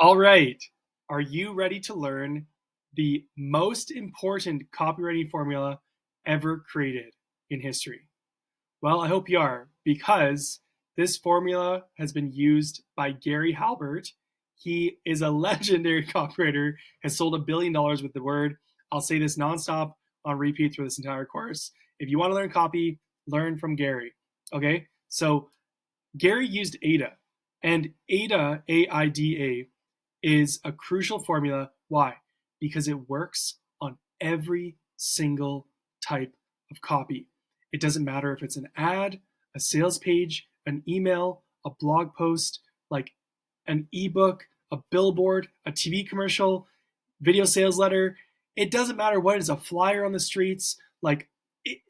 All right. Are you ready to learn the most important copywriting formula ever created in history? Well, I hope you are, because this formula has been used by Gary Halbert. He is a legendary copywriter, has sold $1 billion with the word. I'll say this nonstop on repeat through this entire course. If you want to learn copy, learn from Gary. Okay? So Gary used AIDA, and AIDA, AIDA, is a crucial formula. Why? Because it works on every single type of copy. It doesn't matter if it's an ad, a sales page, an email, a blog post, like an ebook, a billboard, a TV commercial, video sales letter. It doesn't matter what it is, a flyer on the streets. Like it,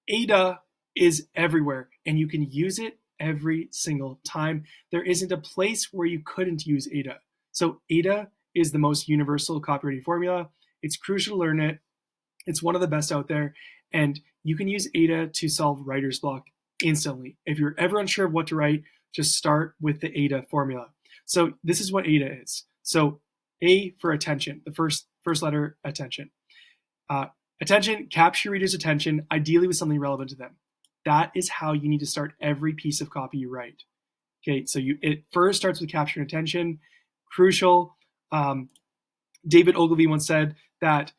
AIDA is everywhere, and you can use it every single time. There isn't a place where you couldn't use AIDA. So AIDA is the most universal copywriting formula. It's crucial to learn it. It's one of the best out there. And you can use AIDA to solve writer's block instantly. If you're ever unsure of what to write, just start with the AIDA formula. So this is what AIDA is. So A for attention, the first letter, attention. Attention, capture readers' attention, ideally with something relevant to them. That is how you need to start every piece of copy you write. Okay, so it first starts with capturing attention. Crucial. David Ogilvy once said that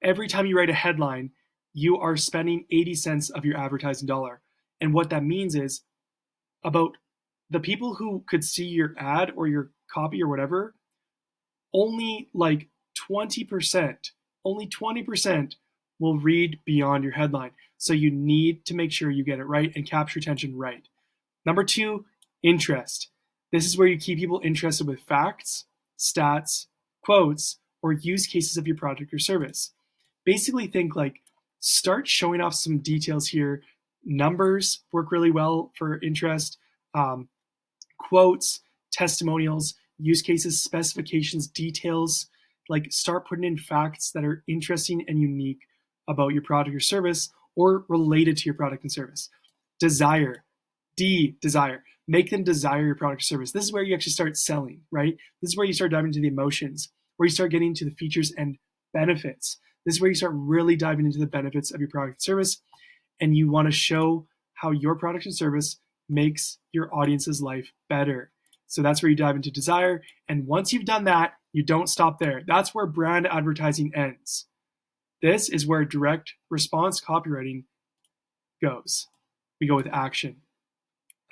every time you write a headline, you are spending 80 cents of your advertising dollar. And what that means is about the people who could see your ad or your copy or whatever, only like 20%, only 20% will read beyond your headline. So you need to make sure you get it right and capture attention right. Number two, interest. This is where you keep people interested with facts, stats, quotes, or use cases of your product or service. Basically think like start showing off some details here. Numbers work really well for interest. Quotes, testimonials, use cases, specifications, details. Like start putting in facts that are interesting and unique about your product or service or related to your product and service. Desire, desire. Make them desire your product or service. This is where you actually start selling, right? This is where you start diving into the emotions, where you start getting into the features and benefits. This is where you start really diving into the benefits of your product and service. And you want to show how your product and service makes your audience's life better. So that's where you dive into desire. And once you've done that, you don't stop there. That's where brand advertising ends. This is where direct response copywriting goes. We go with action.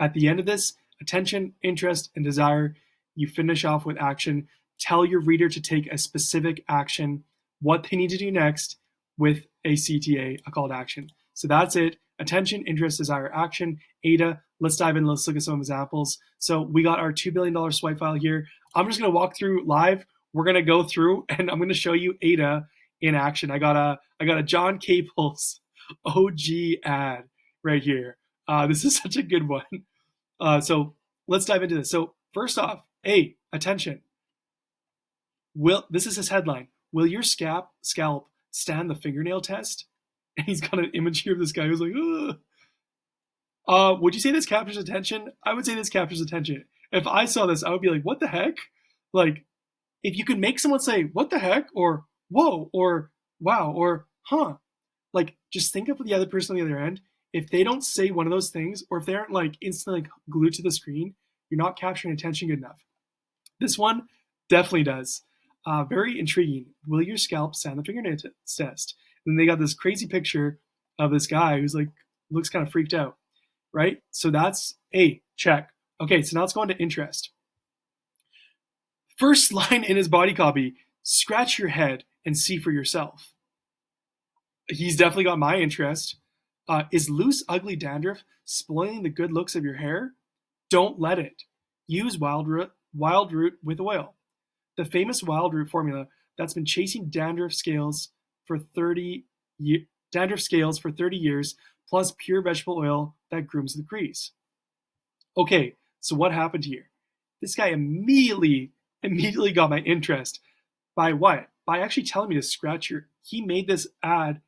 At the end of this, attention, interest, and desire, you finish off with action. Tell your reader to take a specific action, what they need to do next with a CTA, a call to action. So that's it. Attention, interest, desire, action. AIDA, let's dive in. Let's look at some examples. So we got our $2 billion swipe file here. I'm just going to walk through live. We're going to go through and I'm going to show you AIDA in action. I got a John Caples OG ad right here. This is such a good one. So let's dive into this. So first off, A, attention. This is his headline. Will your scalp stand the fingernail test? And he's got an image here of this guy who's like, would you say this captures attention? I would say this captures attention. If I saw this, I would be like, what the heck? Like, if you could make someone say, what the heck? Or, whoa, or, wow, or, huh. Like, just think of the other person on the other end. If they don't say one of those things, or if they aren't like instantly like, glued to the screen, you're not capturing attention good enough. This one definitely does. Very intriguing. Will your scalp stand the fingernail test? And they got this crazy picture of this guy who's like, looks kind of freaked out, right? So that's A, check. Okay, so now let's go on to interest. First line in his body copy, scratch your head and see for yourself. He's definitely got my interest. Is loose, ugly dandruff spoiling the good looks of your hair? Don't let it. Use Wildroot with oil. The famous Wildroot formula that's been chasing dandruff scales for 30 years, plus pure vegetable oil that grooms the crease. Okay, so what happened here? This guy immediately got my interest. By what? By actually telling me to scratch your. He made this ad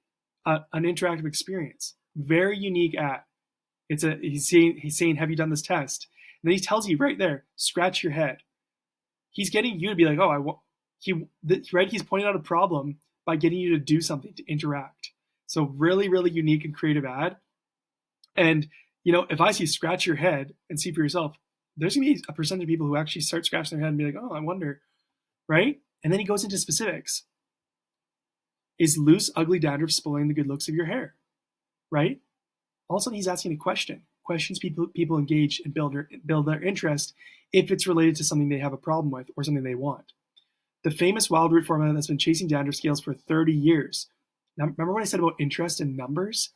an interactive experience. Very unique ad. He's saying, have you done this test? And then he tells you right there, scratch your head. He's getting you to be like, oh, he's pointing out a problem by getting you to do something, to interact. So really, really unique and creative ad. And, if I see scratch your head and see for yourself, there's going to be a percentage of people who actually start scratching their head and be like, oh, I wonder, right? And then he goes into specifics. Is loose, ugly dandruff spoiling the good looks of your hair, right? All of a sudden, he's asking a question. Questions people engage and build their interest if it's related to something they have a problem with or something they want. The famous Wildroot formula that's been chasing dandruff scales for 30 years. Now, remember when I said about interest and numbers?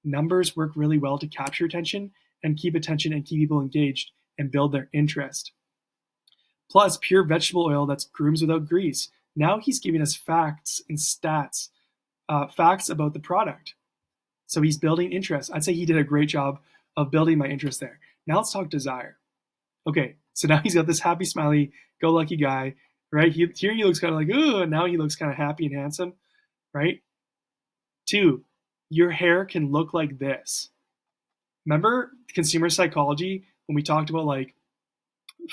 Numbers work really well to capture attention and keep people engaged and build their interest. Plus, pure vegetable oil that's grooms without grease. Now he's giving us facts and stats, facts about the product. So he's building interest. I'd say he did a great job of building my interest there. Now let's talk desire. Okay, so now he's got this happy, smiley, go lucky guy, right? Here he looks kind of like, ooh, and now he looks kind of happy and handsome, right? 2, your hair can look like this. Remember consumer psychology when we talked about like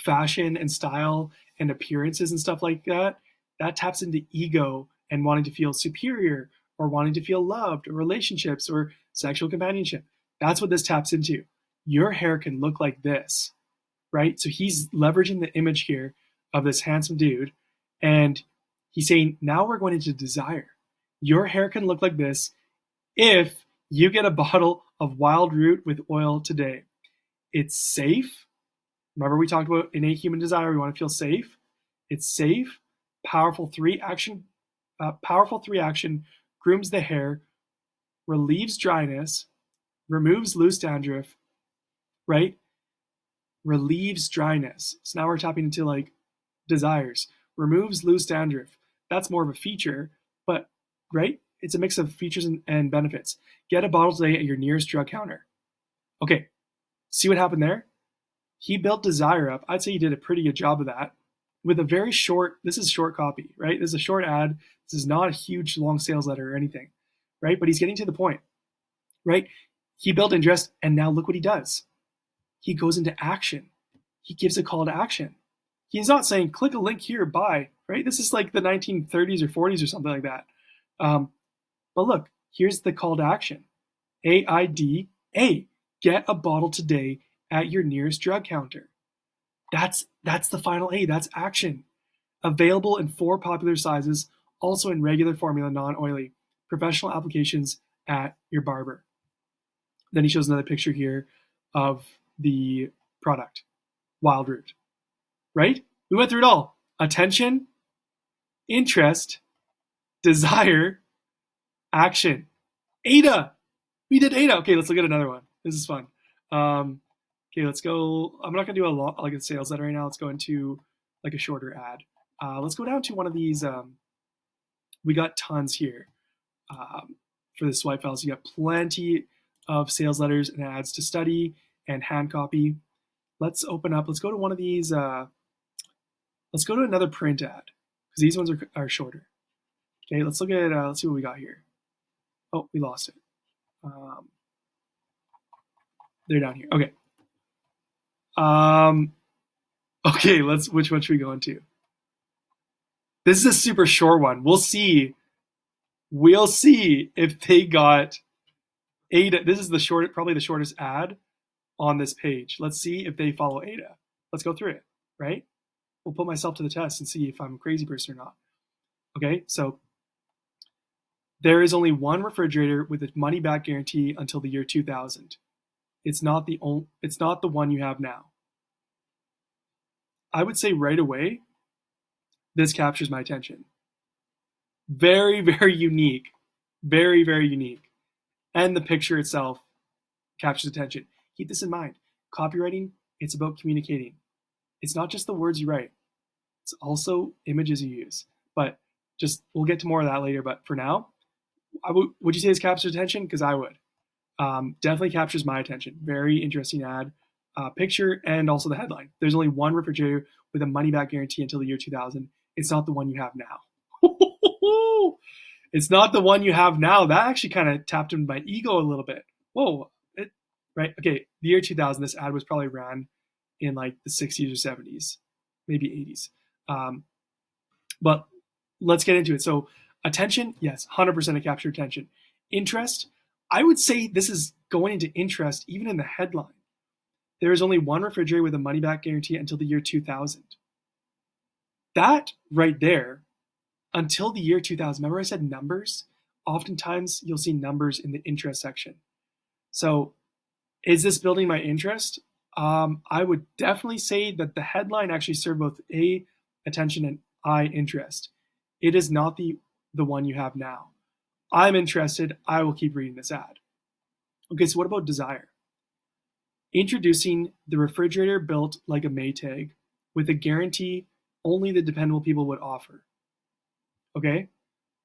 fashion and style and appearances and stuff like that? That taps into ego and wanting to feel superior or wanting to feel loved or relationships or sexual companionship. That's what this taps into. Your hair can look like this, right? So he's leveraging the image here of this handsome dude, and he's saying, now we're going into desire. Your hair can look like this if you get a bottle of Wildroot with oil today. It's safe. Remember we talked about innate human desire. We want to feel safe. It's safe. Powerful three action, grooms the hair, relieves dryness, removes loose dandruff, right? Relieves dryness. So now we're tapping into like desires. Removes loose dandruff. That's more of a feature, but right? It's a mix of features and benefits. Get a bottle today at your nearest drug counter. Okay, see what happened there? He built desire up. I'd say he did a pretty good job of that with a very short, this is short copy, right? This is a short ad. This is not a huge long sales letter or anything, right? But he's getting to the point, right? He built interest, and now look what he does. He goes into action. He gives a call to action. He's not saying, click a link here, buy, right? This is like the 1930s or 40s or something like that. But look, here's the call to action. AIDA, get a bottle today at your nearest drug counter. That's the final A, that's action. Available in 4 popular sizes, also in regular formula, non-oily. Professional applications at your barber. Then he shows another picture here of the product, Wildroot, right? We went through it all. Attention, interest, desire, action. AIDA. We did AIDA. Okay, let's look at another one. This is fun. Okay, let's go. I'm not going to do a sales letter right now. Let's go into like a shorter ad. Let's go down to one of these. We got tons here for the swipe files. You got plenty of sales letters and ads to study and hand copy. Let's open up. Let's go to one of these. Let's go to another print ad because these ones are shorter. Okay, let's look at. Let's see what we got here. Oh, we lost it. They're down here. Okay. Okay, which one should we go into? This is a super short one. We'll see if they got AIDA. This is probably the shortest ad on this page. Let's see if they follow AIDA. Let's go through it, right? We'll put myself to the test and see if I'm a crazy person or not. Okay, so there is only one refrigerator with a money-back guarantee until the year 2000. It's not the one you have now. I would say right away, this captures my attention. Very, very unique. Very, very unique. And the picture itself captures attention. Keep this in mind. Copywriting, it's about communicating. It's not just the words you write. It's also images you use. But we'll get to more of that later. But for now, would you say this captures attention? Because I would. Definitely captures my attention. Very interesting ad. Picture and also the headline. There's only one refrigerator with a money-back guarantee until the year 2000. It's not the one you have now. It's not the one you have now. That actually kind of tapped into my ego a little bit. Whoa, right? Okay, the year 2000, this ad was probably ran in like the 60s or 70s, maybe 80s. But let's get into it. So attention, yes, 100% to capture attention. Interest, I would say this is going into interest even in the headline. There is only one refrigerator with a money back guarantee until the year 2000. That right there, until the year 2000, remember I said numbers? Oftentimes you'll see numbers in the interest section. So is this building my interest? I would definitely say that the headline actually served both A, attention, and I, interest. It is not the one you have now. I'm interested. I will keep reading this ad. Okay, so what about desire? Introducing the refrigerator built like a Maytag with a guarantee only the dependable people would offer. Okay,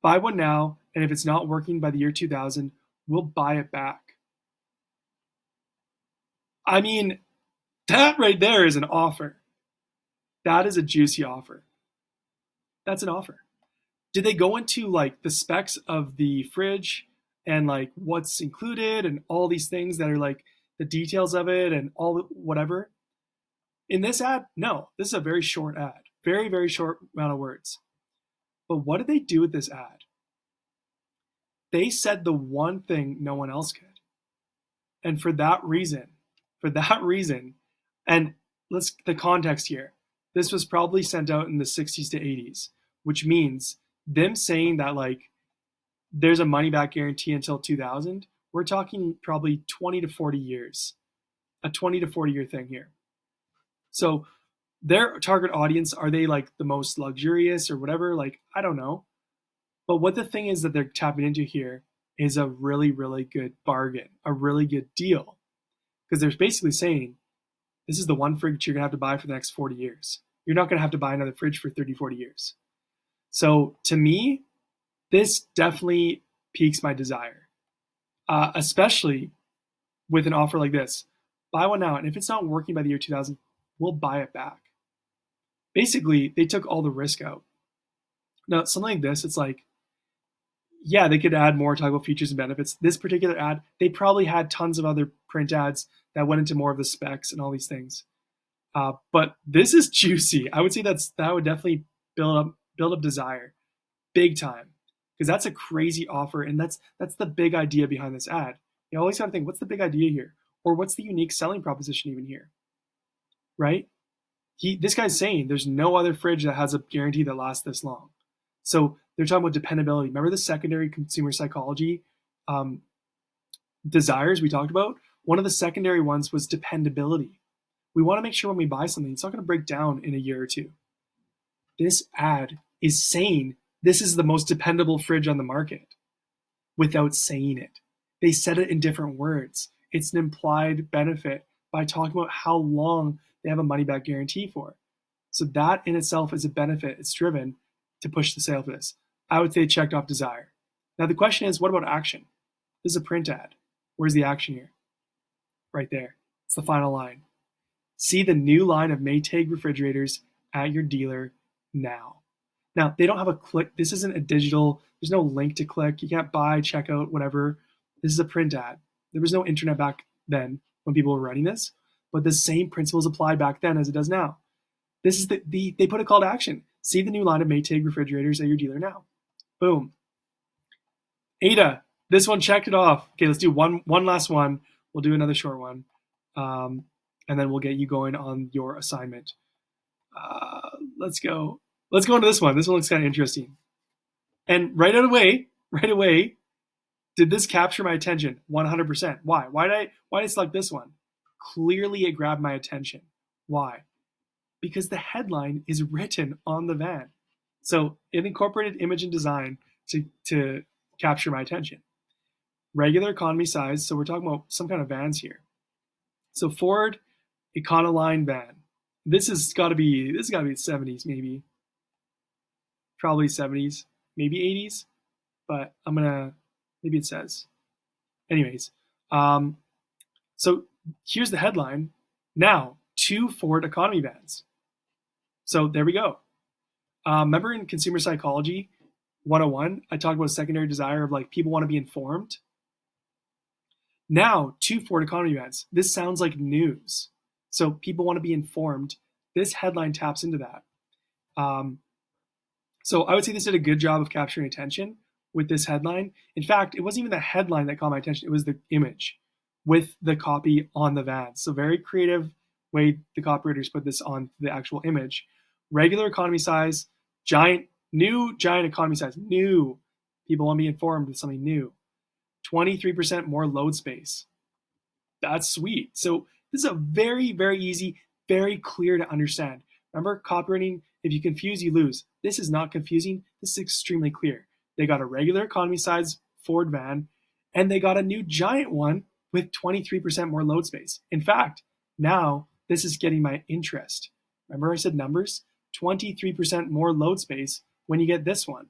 buy one now, and if it's not working by the year 2000, we'll buy it back. I mean, that right there is an offer. That is a juicy offer. That's an offer. Did they go into like the specs of the fridge and like what's included and all these things that are like the details of it and all whatever? In this ad, no. This is a very short ad. Very, very short amount of words. But what did they do with this ad? They said the one thing no one else could. And for that reason, and let's the context here. This was probably sent out in the 60s to 80s, which means them saying that like there's a money back guarantee until 2000, we're talking probably 20 to 40 years. A 20 to 40 year thing here. So their target audience, are they like the most luxurious or whatever? Like, I don't know. But what the thing is that they're tapping into here is a really, really good bargain, a really good deal. Because they're basically saying, this is the one fridge you're going to have to buy for the next 40 years. You're not going to have to buy another fridge for 30, 40 years. So to me, this definitely piques my desire, especially with an offer like this. Buy one now, and if it's not working by the year 2000, we'll buy it back. Basically, they took all the risk out. Now, something like this, it's like, yeah, they could add more, talk about features and benefits. This particular ad, they probably had tons of other print ads that went into more of the specs and all these things. But this is juicy. I would say that would definitely build up desire, big time, because that's a crazy offer, and that's the big idea behind this ad. You always got to think, what's the big idea here, or what's the unique selling proposition even here, right? This guy's saying there's no other fridge that has a guarantee that lasts this long. So they're talking about dependability. Remember the secondary consumer psychology desires we talked about? One of the secondary ones was dependability. We want to make sure when we buy something, it's not going to break down in a year or two. This ad is saying this is the most dependable fridge on the market without saying it. They said it in different words. It's an implied benefit by talking about how long they have a money back guarantee for. So that in itself is a benefit. It's driven to push the sale for this. I would say checked off desire. Now the question is, what about action? This is a print ad. Where's the action here? Right there. It's the final line. See the new line of Maytag refrigerators at your dealer now. Now, they don't have a click. This isn't a digital. There's no link to click. You can't buy, check out, whatever. This is a print ad. There was no internet back then when people were writing this, but the same principles apply back then as it does now. This is they put a call to action. See the new line of Maytag refrigerators at your dealer now. Boom. AIDA, this one checked it off. Okay, let's do one last one. We'll do another short one. And then we'll get you going on your assignment. Let's go into this one. This one looks kind of interesting. And right away, did this capture my attention? 100%. Why? Why did I select this one? Clearly it grabbed my attention. Why? Because the headline is written on the van. So it incorporated image and design to capture my attention. Regular economy size, so we're talking about some kind of vans here. So Ford Econoline van. This has got to be the 70s, maybe. Probably 70s, maybe 80s. But maybe it says. Anyways, so here's the headline. Now, 2 Ford economy vans. So there we go. Remember in Consumer Psychology 101, I talked about a secondary desire of like people want to be informed. Now, 2 Ford economy vans. This sounds like news. So people want to be informed. This headline taps into that. So I would say this did a good job of capturing attention with this headline. In fact, it wasn't even the headline that caught my attention. It was the image with the copy on the van. So very creative way the copywriters put this on the actual image. Regular economy size, giant economy size, new. People want to be informed with something new. 23% more load space. That's sweet. So this is a very, very easy, very clear to understand. Remember, copywriting, if you confuse, you lose. This is not confusing. This is extremely clear. They got a regular economy size Ford van, and they got a new giant one with 23% more load space. In fact, now this is getting my interest. Remember I said numbers? 23% more load space when you get this one.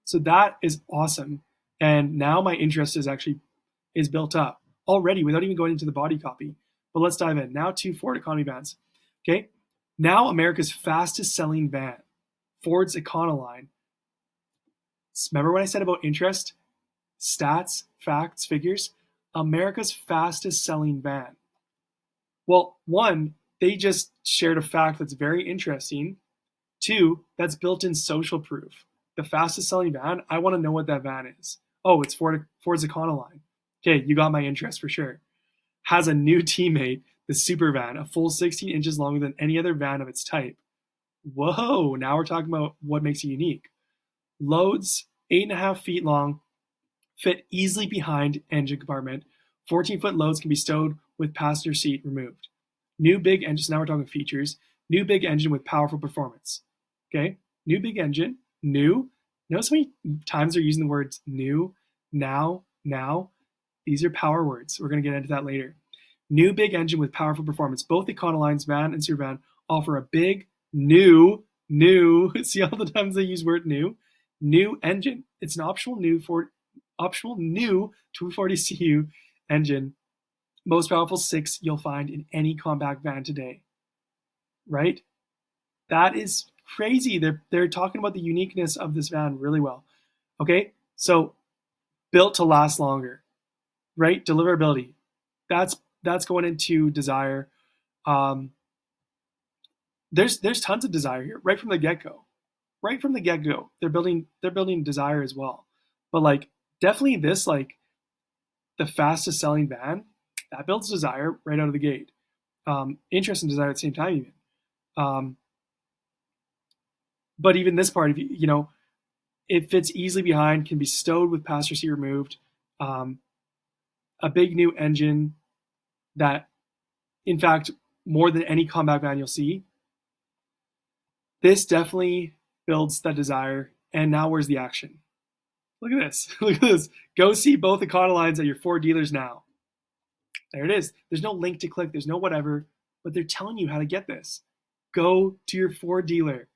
So that is awesome. And now my interest is built up already without even going into the body copy. But let's dive in. Now to Ford economy vans. Okay. Now America's fastest selling van, Ford's Econoline. Remember what I said about interest? Stats, facts, figures? America's fastest selling van. Well, one, they just shared a fact that's very interesting. Two, that's built-in social proof. The fastest selling van, I want to know what that van is. Oh, it's Ford's Econoline. Okay, you got my interest for sure. Has a new teammate, the super van, a full 16 inches longer than any other van of its type. Whoa, now we're talking about what makes it unique. Loads 8.5 feet long, fit easily behind engine compartment. 14-foot loads can be stowed with passenger seat removed. New big engine, so now we're talking features. New big engine with powerful performance. Okay, new big engine, new. Notice how many times they're using the words new, now. These are power words. We're going to get into that later. New big engine with powerful performance. Both Econoline's van and super van offer a big, new, see all the times they use word new engine. It's an optional new 240 cu engine. Most powerful 6 you'll find in any compact van today. Right? That is crazy. They're talking about the uniqueness of this van really well. Okay, so built to last longer, right? Deliverability. That's going into desire. There's tons of desire here right from the get-go. Right from the get-go, they're building desire as well. But like definitely this, like the fastest selling van, that builds desire right out of the gate. Interest and desire at the same time even. But even this part, if you know, it fits easily behind, can be stowed with passenger seat removed. A big new engine that, in fact, more than any compact van you'll see. This definitely builds that desire. And now where's the action? Look at this. Look at this. Go see both Econolines at your Ford dealers now. There it is. There's no link to click. There's no whatever. But they're telling you how to get this. Go to your Ford dealer.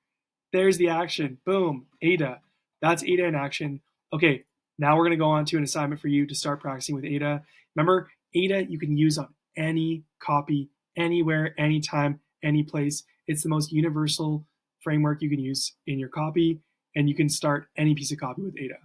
There's the action. Boom. AIDA. That's AIDA in action. Okay, now we're going to go on to an assignment for you to start practicing with AIDA. Remember, AIDA you can use on any copy, anywhere, anytime, any place. It's the most universal framework you can use in your copy, and you can start any piece of copy with AIDA.